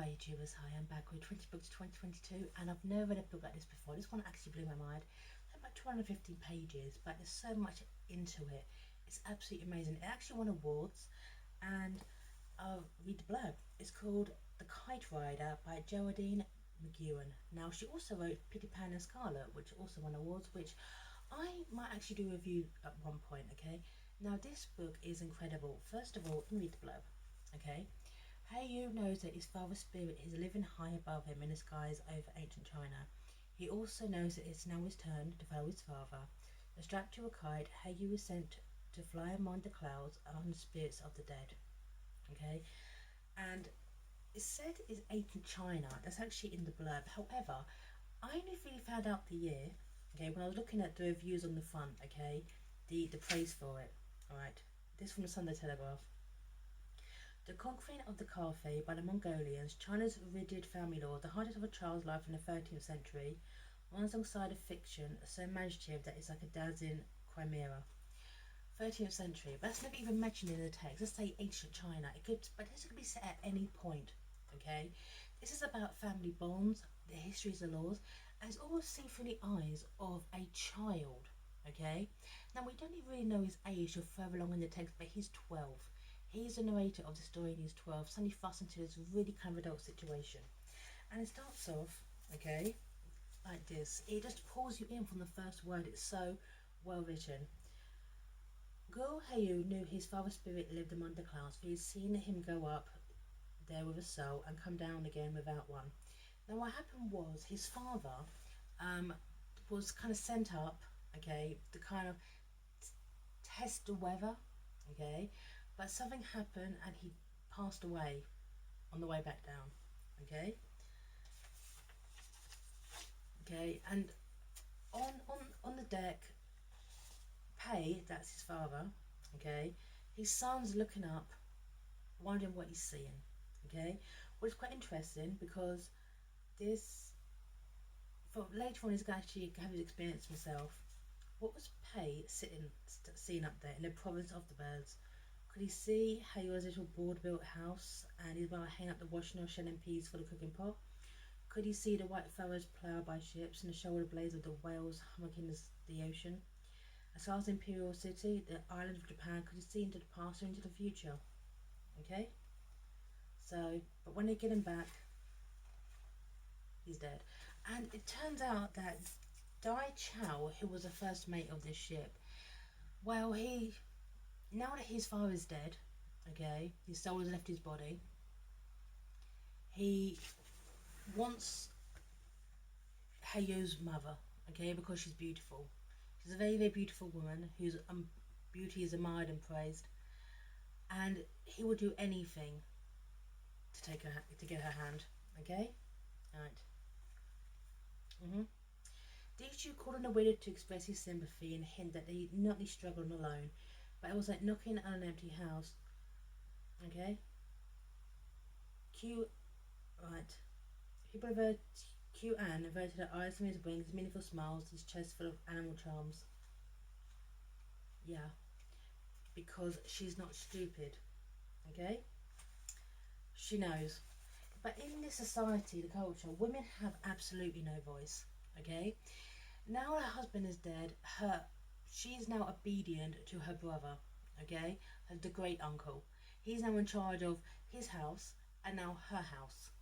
Hi YouTubers, hi, I'm back with 20 books 2022 and I've never read a book like this before. This one actually blew my mind. It's about 215 pages, but there's so much into it. It's absolutely amazing. It actually won awards, and I'll read the blurb. It's called The Kite Rider by Geraldine McCaughrean. Now, she also wrote Peter Pan and Scarlet, which also won awards, which I might actually do a review at one point, okay? Now, this book is incredible. First of all, let me read the blurb, okay? Haoyou knows that his father's spirit is living high above him in the skies over ancient China. He also knows that it's now his turn to follow his father. Strapped to a kite, Haoyou is sent to fly among the clouds among the spirits of the dead. Okay, and it's said it's ancient China. That's actually in the blurb. However, I only really found out the year. Okay, when I was looking at the reviews on the front. Okay, the praise for it. All right, this from the Sunday Telegraph. The conquering of the Cathay by the Mongolians, China's rigid family law, the hardest of a child's life in the 13th century, runs alongside a fiction so imaginative that it's like a dazzling chimera. 13th century, but that's never even mentioned in the text. Let's say ancient China. But this could be set at any point. Okay, this is about family bonds, the histories, the laws, and it's all seen through the eyes of a child. Okay, now we don't even really know his age or further along in the text, but he's 12. He's the narrator of the story and he's 12, suddenly thrust into this really kind of adult situation. And it starts off, okay, like this. It just pulls you in from the first word. It's so well written. Girl Haoyou knew his father's spirit lived among the clouds, for he'd seen him go up there with a soul and come down again without one. Now what happened was his father was kind of sent up, okay, to kind of test the weather, okay, but something happened and he passed away on the way back down. Okay, and on the deck, Pei, that's his father, okay, his son's looking up, wondering what he's seeing. Okay, which is quite interesting because this, for later on, he's going to actually have his experience himself. What was Pei seeing up there in the province of the birds? Could he see Haoyou's little board-built house and he's about to hang up the washing or shelling peas for the cooking pot? Could he see the white furrows ploughed by ships and the shoulder blades of the whales hummocking the ocean? As far as Imperial City, the island of Japan, could he see into the past or into the future? Okay? So, but when they get him back, he's dead. And it turns out that Dai Chow, who was the first mate of this ship, well, now that his father is dead, okay, his soul has left his body, he wants Haoyou's mother, okay, because she's beautiful. She's a very, very beautiful woman whose beauty is admired and praised, and he will do anything to get her hand, okay? Right. Diju called on the widow to express his sympathy and hint that they not only struggled alone, but it was like knocking on an empty house. Okay? Right. Q Anne averted her eyes from his wings, meaningful smiles, his chest full of animal charms. Yeah. Because she's not stupid. Okay? She knows. But in this society, the culture, women have absolutely no voice. Okay? Now her husband is dead, she is now obedient to her brother, okay? The great uncle. He's now in charge of his house and now her house.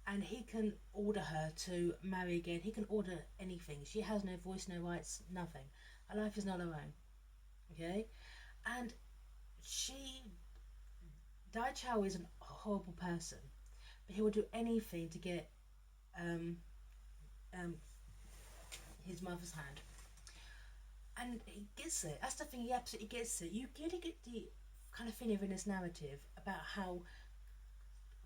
And he can order her to marry again. He can order anything. She has no voice, no rights, nothing. Her life is not her own. Okay? And Dai Chow is a horrible person, but he will do anything to get his mother's hand. And he gets it. That's the thing, he absolutely gets it. You really get the kind of feeling in this narrative about how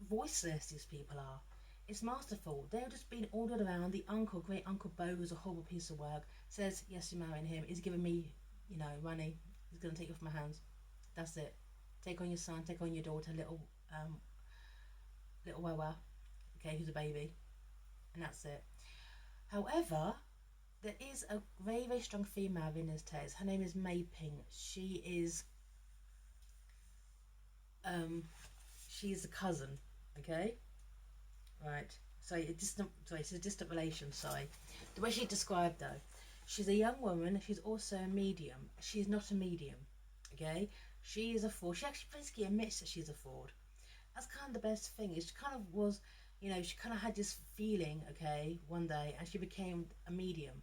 voiceless these people are. It's masterful. They're just being ordered around. The uncle, great Uncle Bo, who's a horrible piece of work, says, yes, you're marrying him. He's giving me, money. He's going to take it off my hands. That's it. Take on your son, take on your daughter, little Wawa, okay, who's a baby. And that's it. However, there is a very, very strong female in this text. Her name is Mei Ping. She's a cousin, okay? right? So it's a distant relation, sorry. The way she described though, she's a young woman, she's also a medium. She's not a medium, okay? She is a fraud. She actually basically admits that she's a fraud. That's kind of the best thing. She kind of was, she kind of had this feeling, okay, one day, and she became a medium.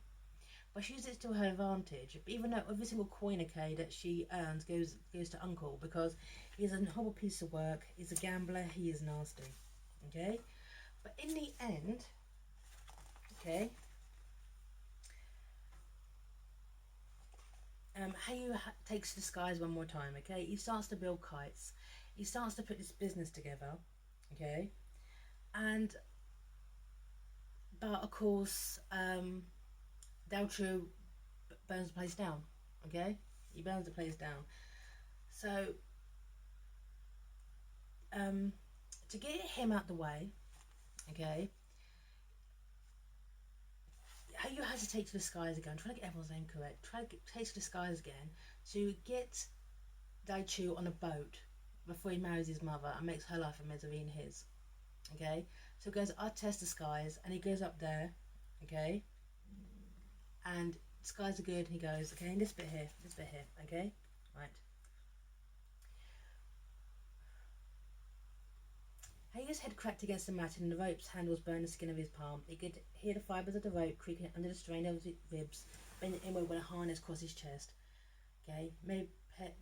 But she uses it to her advantage. Even though every single coin, okay, that she earns goes to Uncle, because he's a horrible piece of work. He's a gambler. He is nasty, okay. But in the end, okay, Haoyou takes disguise one more time, okay. He starts to build kites. He starts to put this business together, okay, and but of course, Daltrue burns the place down, okay. He burns the place down. So, to get him out the way, okay, how you hesitate to disguise again, try to get everyone's name correct, try to take to disguise again to get Daichu on a boat before he marries his mother and makes her life a misery in his. Okay, so he goes, I test disguise, and he goes up there, okay, and disguise are good, and he goes, okay, and this bit here, okay, right. Haoyou's head cracked against the mat and the rope's handles burned the skin of his palm. He could hear the fibres of the rope creaking under the strain of his ribs, bending inward when a harness crossed his chest. Okay,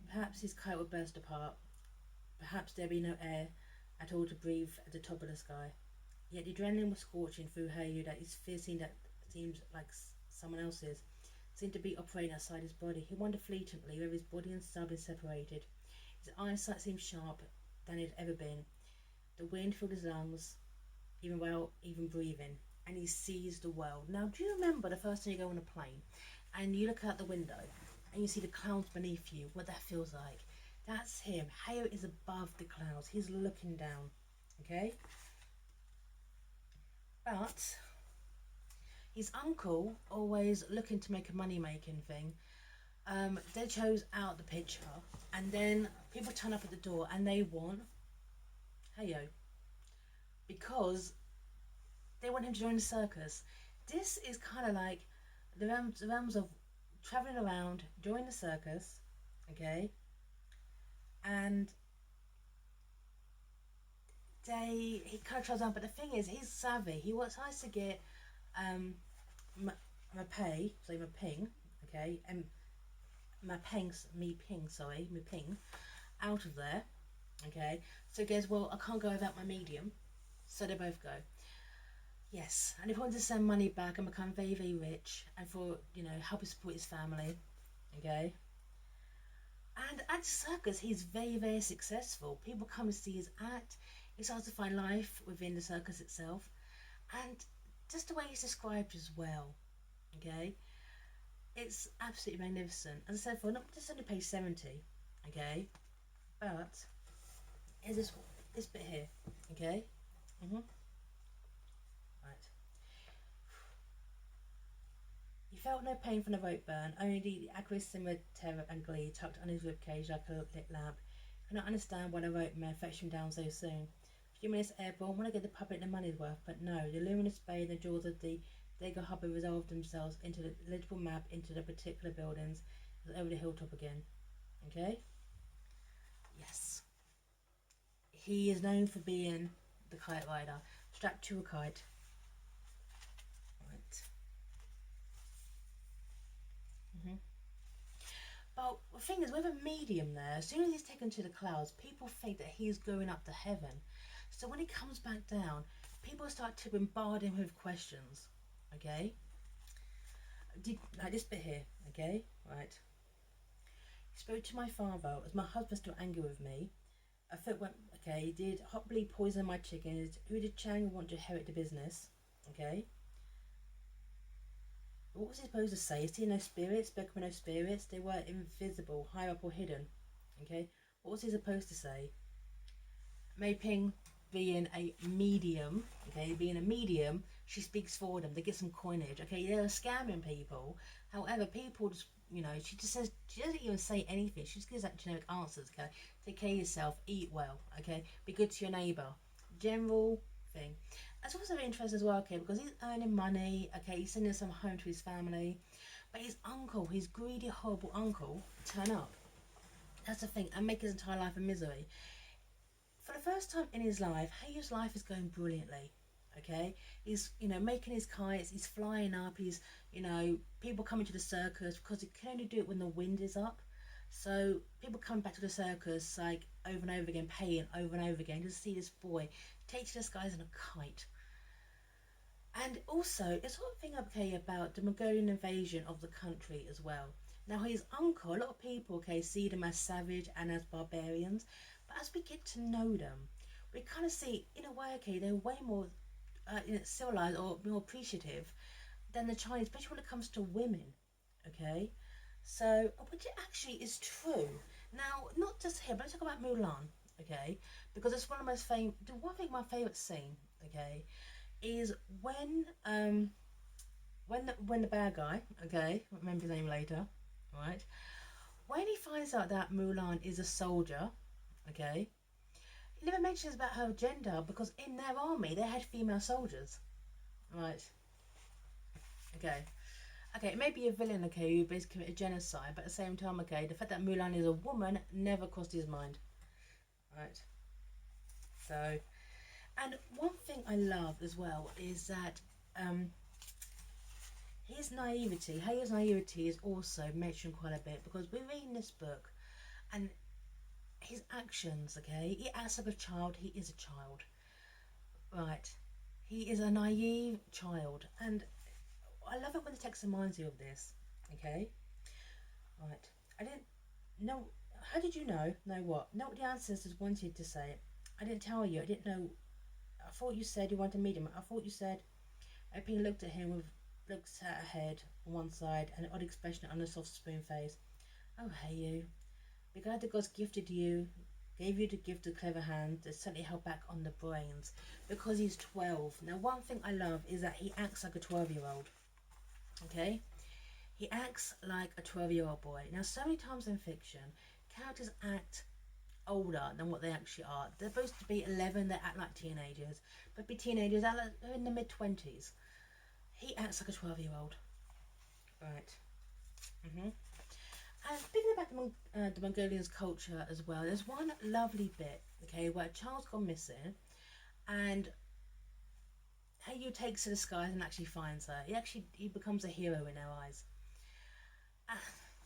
perhaps his kite would burst apart. Perhaps there'd be no air at all to breathe at the top of the sky. Yet the adrenaline was scorching through Haoyou, that his fear seemed like someone else's, seemed to be operating outside his body. He wondered fleetingly whether his body and soul had been separated. His eyesight seemed sharper than it had ever been. The wind filled his lungs, even breathing, and he seized the world. Now, do you remember the first time you go on a plane and you look out the window and you see the clouds beneath you, what that feels like? That's him. Haoyou is above the clouds. He's looking down, okay? But his uncle, always looking to make a money-making thing, they chose out the picture, and then people turn up at the door and they want Haoyou, because they want him to join the circus. This is kind of like the realms of traveling around, join the circus, okay, and he kind of tries on. But the thing is, he's savvy. He tries to get my ping, okay, and my ping out of there. Okay, so he goes, well, I can't go without my medium. So they both go. Yes, and he wanted to send money back and become very, very rich, and for, help support his family. Okay. And at the circus, he's very, very successful. People come to see his act. He starts to find life within the circus itself. And just the way he's described as well. Okay. It's absolutely magnificent. As I said, for not just only page 70. Okay. But here's this bit here, okay? Right. He felt no pain from the rope burn, only the acrid simmer terror and glee tucked under his ribcage like a lit lamp. He could not understand why the rope man fetched him down so soon. A few minutes airborne, want to get the puppet the money's worth, but no, the luminous bay and the jaws of the Dagger Hopper resolved themselves into the legible map into the particular buildings. It was over the hilltop again. Okay? Yes. He is known for being the kite rider, strapped to a kite. Right. But the thing is, with a medium there, as soon as he's taken to the clouds, people think that he's going up to heaven. So when he comes back down, people start to bombard him with questions. Okay? Like this bit here. Okay? Right. He spoke to my father. Was my husband still angry with me? A foot went, okay, did Hotbly poison my chickens? Who did Chang want to inherit the business? Okay. What was he supposed to say? Is he no spirits? Spoke with no spirits? They were invisible, high up or hidden. Okay. What was he supposed to say? Mei Ping being a medium, okay, she speaks for them. They get some coinage, okay. They're scamming people. However, people just, she doesn't even say anything. She just gives that generic answers, okay. Take care of yourself, eat well, okay. Be good to your neighbour. General thing. It's also very interesting as well, okay, because he's earning money, okay, he's sending some home to his family, but his uncle, his greedy, horrible uncle, turn up. That's the thing, and make his entire life a misery. For the first time in his life, Haoyou's life is going brilliantly. Okay, he's making his kites, he's flying up, he's people coming to the circus because he can only do it when the wind is up. So people come back to the circus like over and over again, paying over and over again to see this boy take to the skies in a kite. And also, it's sort of thing okay about the Mongolian invasion of the country as well. Now, his uncle, a lot of people see them as savage and as barbarians, but as we get to know them, we kind of see, in a way, they're way more civilized or more appreciative than the Chinese, especially when it comes to women. Okay, so which actually is true. Now, not just here, but let's talk about Mulan. Okay, because it's one of my famous. The one thing my favorite scene. Okay, is when the bad guy, okay, remember his name later, right? When he finds out that Mulan is a soldier, okay, he never mentions about her gender because in their army they had female soldiers, right? Okay, okay, it may be a villain, okay, who basically committed genocide, but at the same time, okay, the fact that Mulan is a woman never crossed his mind, right? So, and one thing I love as well is that his naivety, Hayo's naivety is also mentioned quite a bit because we're reading this book and his actions, okay, he acts like a child, he is a child, right? He is a naive child, and I love it when the text reminds you of this, okay? Right, I didn't know, how did you know what? Know what the ancestors wanted to say. I didn't tell you, I didn't know, I thought you said you wanted to meet him, I thought you said, Opie looked at him with looks at her head on one side and an odd expression on her soft spoon face. Oh, hey you. Be glad the gods gifted you, gave you the gift of clever hand that certainly held back on the brains because he's 12. Now, one thing I love is that he acts like a 12-year-old. Okay? He acts like a 12-year-old boy. Now, so many times in fiction, characters act older than what they actually are. They're supposed to be 11, they act like teenagers, but be teenagers act like they're in the mid-20s. He acts like a 12-year-old. Right. And speaking about the Mongolians' culture as well, there's one lovely bit, okay, where a child's gone missing and Haoyou takes to the skies and actually finds her. He becomes a hero in our eyes.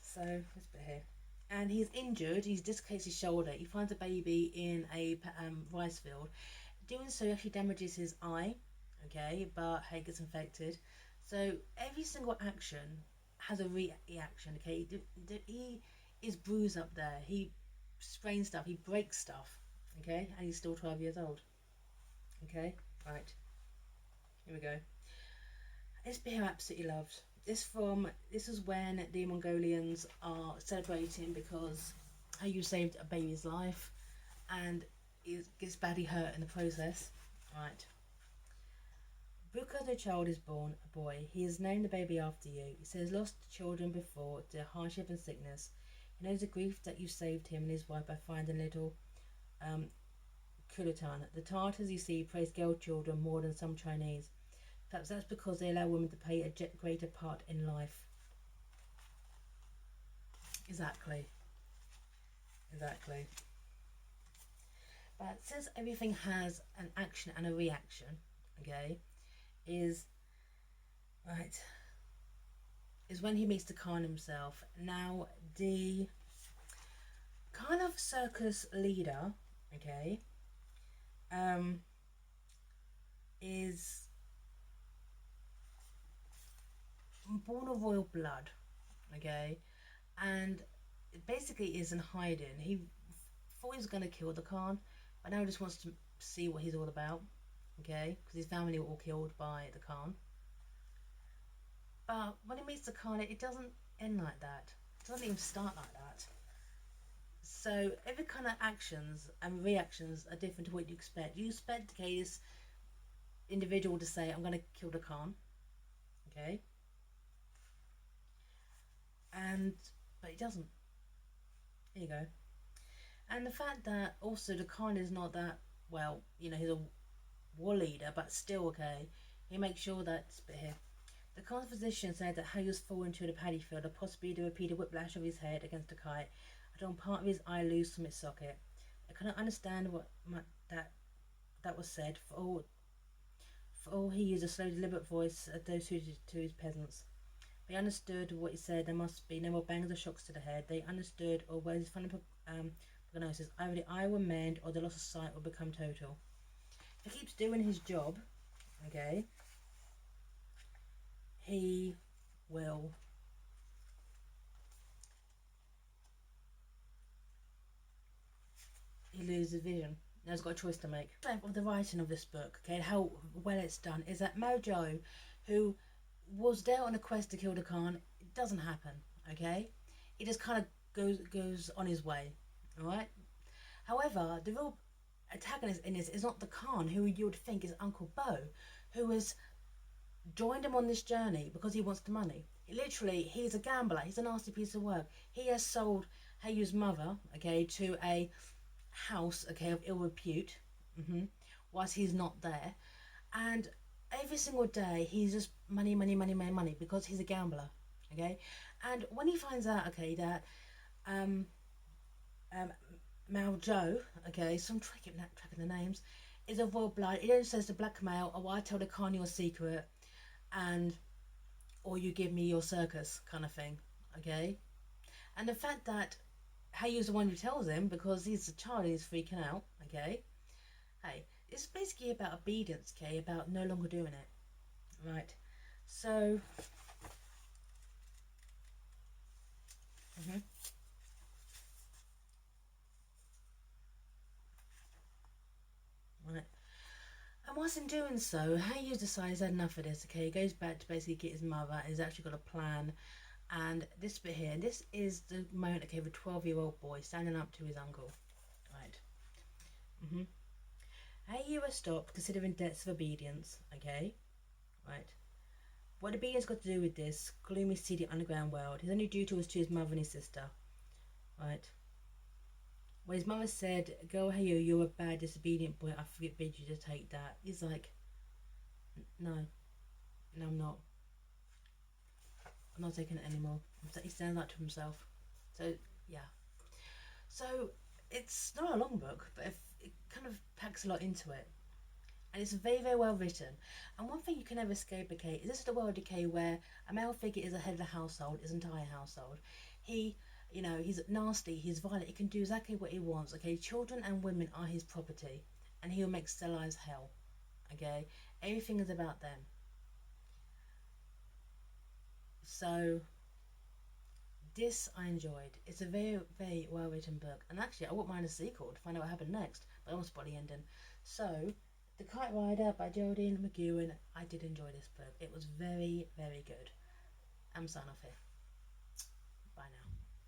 So, this bit here. And he's injured, he's dislocated his shoulder. He finds a baby in a rice field. Doing so actually damages his eye, okay, but hey, gets infected. So every single action has a reaction, okay. He is bruised up there, he sprains stuff, he breaks stuff, okay, and he's still 12 years old. Okay, right, here we go. This bit I absolutely loved. This is when the Mongolians are celebrating because Haoyou saved a baby's life and he gets badly hurt in the process. Right. Because the child is born a boy, he has named the baby after you. He says lost children before to hardship and sickness. He knows the grief that you saved him and his wife by finding little Kublai Khan. The Tartars, you see, praise girl children more than some Chinese. Perhaps that's because they allow women to play a greater part in life. Exactly. But since everything has an action and a reaction, okay, is when he meets the Khan himself. Now, the kind of circus leader, okay, is born of royal blood, okay, and basically is in hiding. He thought he was going to kill the Khan, but now he just wants to see what he's all about, okay, because his family were all killed by the Khan. But when he meets the Khan, it doesn't end like that. It doesn't even start like that. So every kind of actions and reactions are different to what you expect. You expect, okay, this individual to say, I'm going to kill the Khan, okay, but he doesn't. Here you go. And the fact that also the Khan is not that, well, he's a war leader, but still, okay, he makes sure that, bit here, the Khan's physician said that Haoyou's fallen into the paddy field, or possibly the repeated whiplash of his head against a kite had torn part of his eye loose from its socket. I cannot understand what that was said, for all he used a slow, deliberate voice as though suited to his peasants. They understood what he said. There must be no more bangs or shocks to the head. They understood, or was his final prognosis, either the eye will mend or the loss of sight will become total. If he keeps doing his job, okay, he will lose his vision. Now he's got a choice to make. The strength of the writing of this book, okay, how well it's done, is that Mojo, who was there on a quest to kill the Khan, it doesn't happen, okay? He just kind of goes on his way, alright? However, the real antagonist in this is not the Khan, who you would think is Uncle Bo, who has joined him on this journey because he wants the money. Literally, he's a gambler. He's a nasty piece of work. He has sold Haoyou's mother, okay, to a house, okay, of ill repute, whilst he's not there. And every single day, he's just money, because he's a gambler, okay? And when he finds out, okay, that Mao Zhou, okay, so I'm tracking the names, is of royal blood, he then says to blackmail, oh, I tell the Khan your secret, and or you give me your circus, kind of thing, okay? And the fact that Haoyou's the one who tells him, because he's a child, he's freaking out, okay? Hey, it's basically about obedience, okay, about no longer doing it, right? So, right. And whilst in doing so, Haoyou decides he's had enough of this, okay? He goes back to basically get his mother, he's actually got a plan. And this bit here, and this is the moment, okay, of a 12-year-old boy standing up to his uncle, right? Haoyou has stopped considering debts of obedience, okay, right? What obedience got to do with this gloomy, seedy underground world? His only duty was to his mother and his sister, right? When his mother said, "Go, Haoyou, you're a bad, disobedient boy, I forbid you to take that," he's like, no, I'm not. I'm not taking it anymore. He stands up to himself. So, yeah. So, it's not a long book, but it kind of packs a lot into it. And it's very, very well written. And one thing you can never escape, okay, is this is the world, okay, where a male figure is the head of the household, his entire household. He, he's nasty, he's violent, he can do exactly what he wants, okay? Children and women are his property. And he'll make their lives hell, okay? Everything is about them. So, this I enjoyed. It's a very, very well written book. And actually, I wouldn't mind a sequel to find out what happened next. But I won't spoil the ending. So, The Kite Rider by Geraldine McCaughrean. I did enjoy this book. It was very, very good. I'm signing off here. Bye now.